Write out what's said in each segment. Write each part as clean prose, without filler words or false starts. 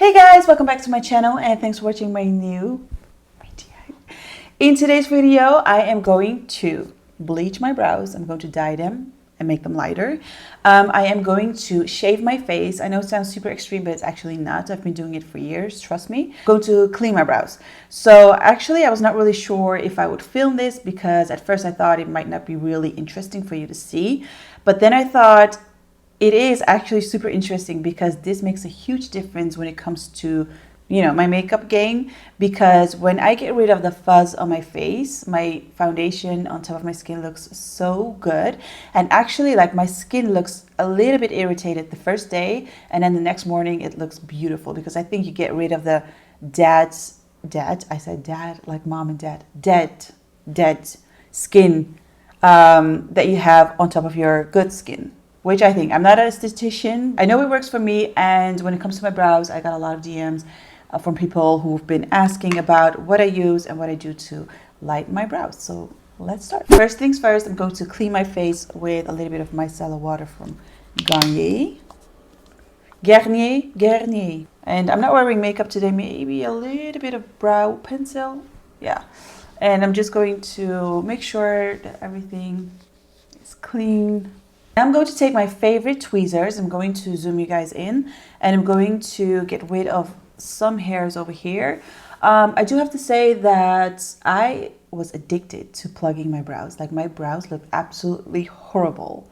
Hey guys, welcome back to my channel and thanks for watching my new video. In today's video, I am going to bleach my brows. I'm going to dye them and make them lighter. I am going to shave my face. I know it sounds super extreme, but it's actually not. I've been doing it for years, trust me. I'm going to clean my brows. So actually, I was not really sure if I would film this because at first I thought it might not be really interesting for you to see. But then I thought, it is actually super interesting because this makes a huge difference when it comes to, my makeup game. Because when I get rid of the fuzz on my face, my foundation on top of my skin looks so good. And actually, like, my skin looks a little bit irritated the first day, and then the next morning it looks beautiful because I think you get rid of the I said dad like mom and dad, dead skin that you have on top of your good skin. Which I think, I'm not an esthetician. I know it works for me, and when it comes to my brows, I got a lot of DMs from people who've been asking about what I use and what I do to lighten my brows. So let's start. First things first, I'm going to clean my face with a little bit of micellar water from Garnier. And I'm not wearing makeup today, maybe a little bit of brow pencil. Yeah. And I'm just going to make sure that everything is clean. I'm going to take my favorite tweezers. I'm going to zoom you guys in, and I'm going to get rid of some hairs over here. I do have to say that I was addicted to plugging my brows. Like, my brows look absolutely horrible.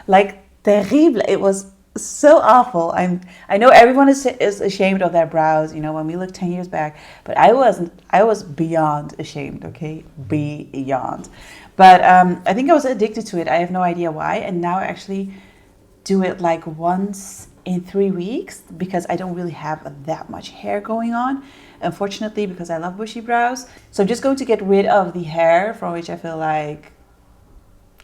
Like, terrible. It was so awful. I know everyone is ashamed of their brows, when we look 10 years back, but I was beyond ashamed, okay? Beyond. But I think I was addicted to it. I have no idea why. And now I actually do it like once in 3 weeks because I don't really have that much hair going on, unfortunately, because I love bushy brows. So I'm just going to get rid of the hair from which I feel like,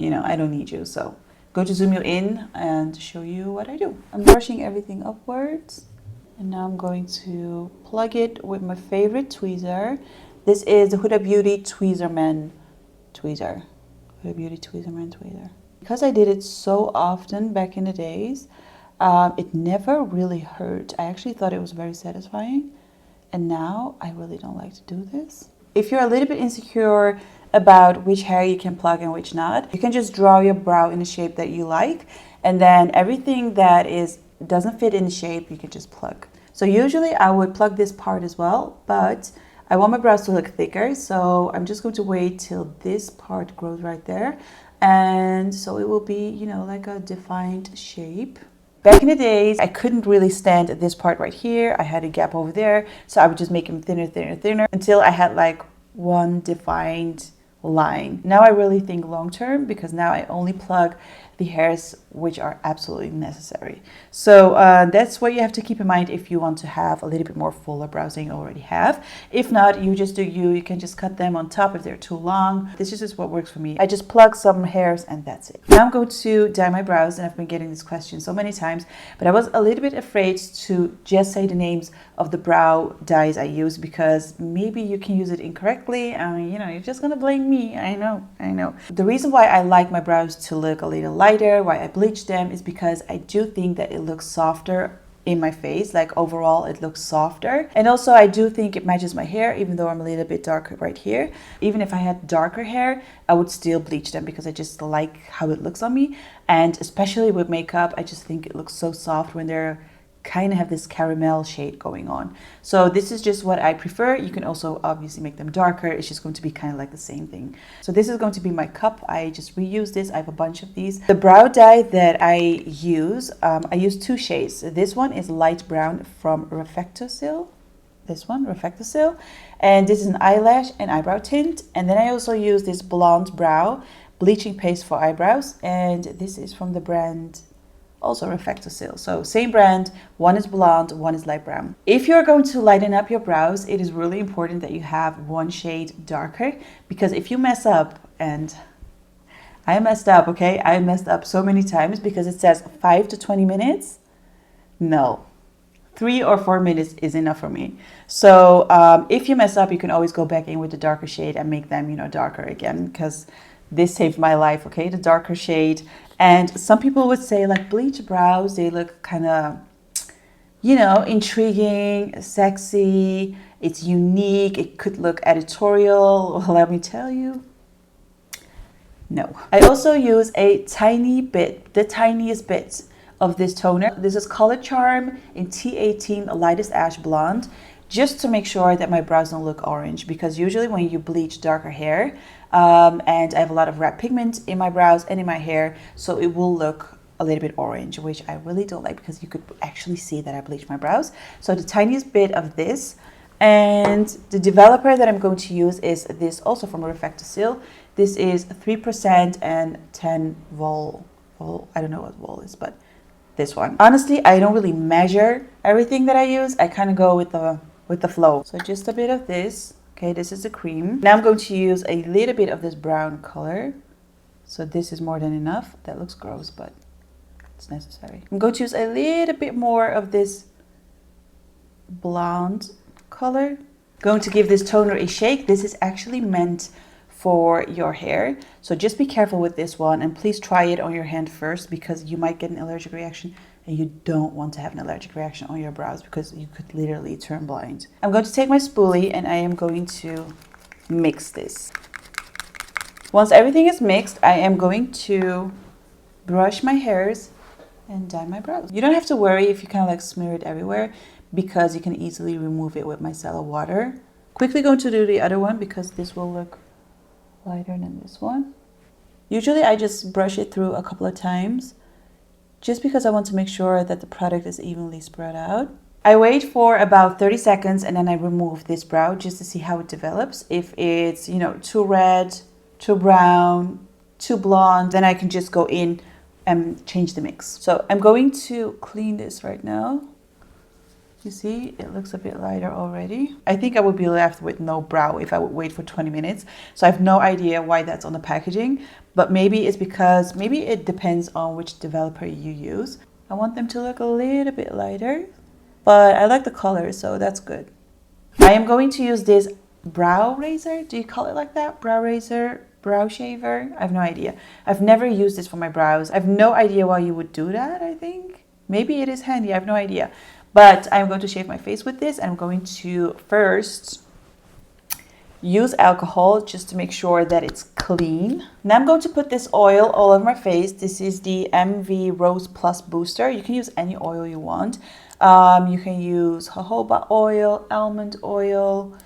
I don't need you. So I'm going to zoom you in and show you what I do. I'm brushing everything upwards. And now I'm going to plug it with my favorite tweezer. This is the Huda Beauty Tweezerman tweezer. Huda Beauty Tweezerman tweezer. Because I did it so often back in the days, it never really hurt. I actually thought it was very satisfying. And now I really don't like to do this. If you're a little bit insecure about which hair you can plug and which not, you can just draw your brow in the shape that you like. And then everything that doesn't fit in the shape, you can just plug. So usually I would plug this part as well, but I want my brows to look thicker, so I'm just going to wait till this part grows right there. And so it will be, like a defined shape. Back in the days, I couldn't really stand this part right here. I had a gap over there, so I would just make them thinner until I had like one defined line. Now I really think long term because now I only plug the hairs which are absolutely necessary. So that's what you have to keep in mind if you want to have a little bit more fuller brows than you already have. If not, you just do you can just cut them on top if they're too long. This is just what works for me. I just plug some hairs and that's it. Now I'm going to dye my brows, and I've been getting this question so many times, but I was a little bit afraid to just say the names of the brow dyes I use because maybe you can use it incorrectly. You're just gonna blame me. I know. The reason why I like my brows to look a little lighter, why I bleach them, is because I do think that it looks softer in my face. Like, overall it looks softer, and also I do think it matches my hair, even though I'm a little bit darker right here. Even if I had darker hair, I would still bleach them because I just like how it looks on me. And especially with makeup, I just think it looks so soft when they're kind of have this caramel shade going on. So this is just what I prefer. You can also obviously make them darker. It's just going to be kind of like the same thing. So this is going to be my cup. I just reuse this. I have a bunch of these. The brow dye that I use two shades. This one is light brown from Refectocil. This one, Refectocil. And this is an eyelash and eyebrow tint. And then I also use this blonde brow bleaching paste for eyebrows. And this is from the brand also Refectocil. So same brand, one is blonde, one is light brown. If you're going to lighten up your brows, it is really important that you have one shade darker, because if you mess up, and I messed up, okay? I messed up so many times because it says 5 to 20 minutes. No, 3 or 4 minutes is enough for me. So if you mess up, you can always go back in with the darker shade and make them, darker again, because this saved my life, okay? The darker shade. And some people would say, like, bleach brows, they look kind of you know, intriguing, sexy, it's unique, it could look editorial. Well, let me tell you, no. I also use a tiny bit, the tiniest bit of this toner. This is Color Charm in T18 Lightest Ash Blonde, just to make sure that my brows don't look orange, because usually when you bleach darker hair, and I have a lot of red pigment in my brows and in my hair, so it will look a little bit orange, which I really don't like, because you could actually see that I bleached my brows. So the tiniest bit of this, and the developer that I'm going to use is this, also from Refectocil. This is 3% and 10 vol. I don't know what vol is, but this one. Honestly, I don't really measure everything that I use. I kind of go with the flow. So just a bit of this. Okay, this is the cream. Now I'm going to use a little bit of this brown color. So this is more than enough. That looks gross, but it's necessary. I'm going to use a little bit more of this blonde color. Going to give this toner a shake. This is actually meant for your hair, so just be careful with this one, and please try it on your hand first, because you might get an allergic reaction, and you don't want to have an allergic reaction on your brows, because you could literally turn blind. I'm going to take my spoolie and I am going to mix this. Once everything is mixed, I am going to brush my hairs and dye my brows. You don't have to worry if you kind of like smear it everywhere, because you can easily remove it with micellar water. Quickly going to do the other one, because this will look lighter than this one. Usually I just brush it through a couple of times, just because I want to make sure that the product is evenly spread out. I wait for about 30 seconds and then I remove this brow just to see how it develops. If it's, you know, too red, too brown, too blonde, then I can just go in and change the mix. So I'm going to clean this right now. You see, it looks a bit lighter already. I think I would be left with no brow if I would wait for 20 minutes. So I have no idea why that's on the packaging, but maybe it's because, maybe it depends on which developer you use. I want them to look a little bit lighter, but I like the color, so that's good. I am going to use this brow razor. Do you call it like that? Brow razor, brow shaver? I have no idea. I've never used this for my brows. I have no idea why you would do that, I think. Maybe it is handy, I have no idea. But I'm going to shave my face with this. I'm going to first use alcohol just to make sure that it's clean. Now I'm going to put this oil all over my face. This is the MV Rose Plus Booster. You can use any oil you want. You can use jojoba oil, almond oil.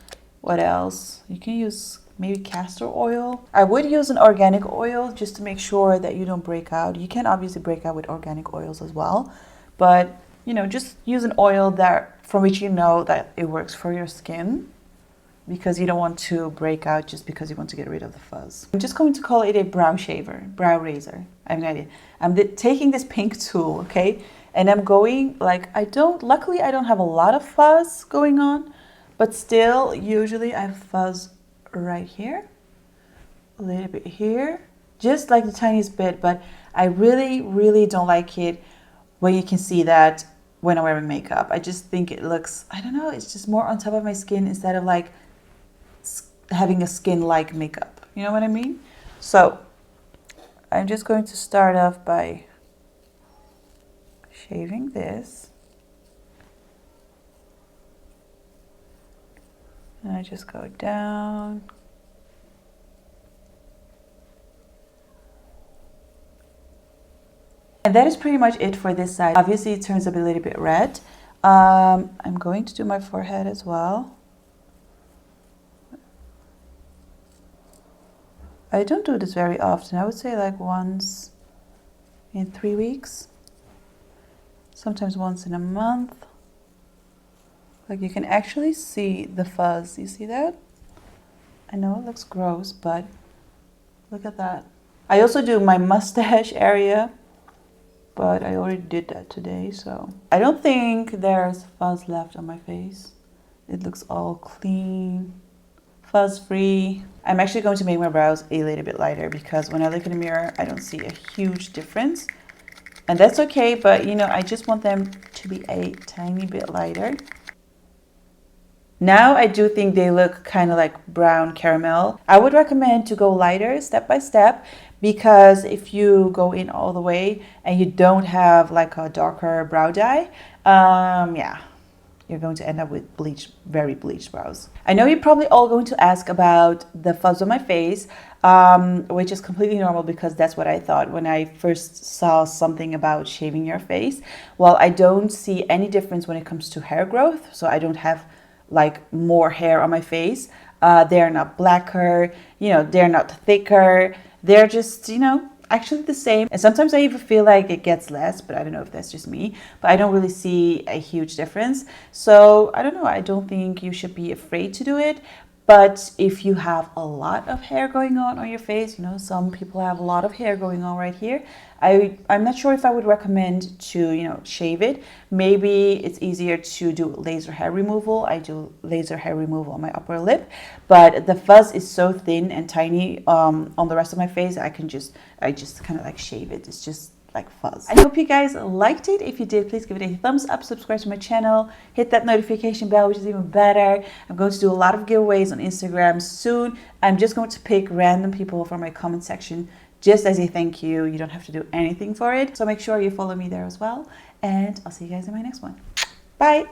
What else? You can use maybe castor oil. I would use an organic oil just to make sure that you don't break out. You can obviously break out with organic oils as well, but you know, just use an oil that from which you know that it works for your skin, because you don't want to break out just because you want to get rid of the fuzz. I'm just going to call it a brow shaver, brow razor. I have no idea. I'm taking this pink tool, okay? And I'm going like, luckily I don't have a lot of fuzz going on, but still usually I have fuzz right here, a little bit here, just like the tiniest bit, but I really, really don't like it when you can see that when I'm wearing makeup. I just think it looks, I don't know, it's just more on top of my skin instead of like having a skin like makeup. You know what I mean? So I'm just going to start off by shaving this. And I just go down. And that is pretty much it for this side. Obviously it turns up a little bit red. I'm going to do my forehead as well. I don't do this very often. I would say like once in 3 weeks. Sometimes once in a month. Like you can actually see the fuzz. You see that? I know it looks gross, but look at that. I also do my mustache area, but I already did that today, so I don't think there's fuzz left on my face. It looks all clean, fuzz-free. I'm actually going to make my brows a little bit lighter, because when I look in the mirror, I don't see a huge difference. And that's okay, but you know, I just want them to be a tiny bit lighter. Now I do think they look kind of like brown caramel. I would recommend to go lighter step by step, because if you go in all the way and you don't have like a darker brow dye, yeah, you're going to end up with very bleached brows. I know you're probably all going to ask about the fuzz on my face, which is completely normal because that's what I thought when I first saw something about shaving your face. Well, I don't see any difference when it comes to hair growth, so I don't have like more hair on my face. They're not blacker, they're not thicker. They're just, actually the same. And sometimes I even feel like it gets less, but I don't know if that's just me. But I don't really see a huge difference. So I don't know. I don't think you should be afraid to do it. But if you have a lot of hair going on your face, some people have a lot of hair going on right here. I'm not sure if I would recommend to, shave it. Maybe it's easier to do laser hair removal. I do laser hair removal on my upper lip, but the fuzz is so thin and tiny on the rest of my face. I just kind of like shave it. It's just like fuzz. I hope you guys liked it. If you did, please give it a thumbs up, subscribe to my channel, hit that notification bell, which is even better. I'm going to do a lot of giveaways on Instagram soon. I'm just going to pick random people from my comment section just as a thank you. You don't have to do anything for it. So make sure you follow me there as well. And I'll see you guys in my next one. Bye.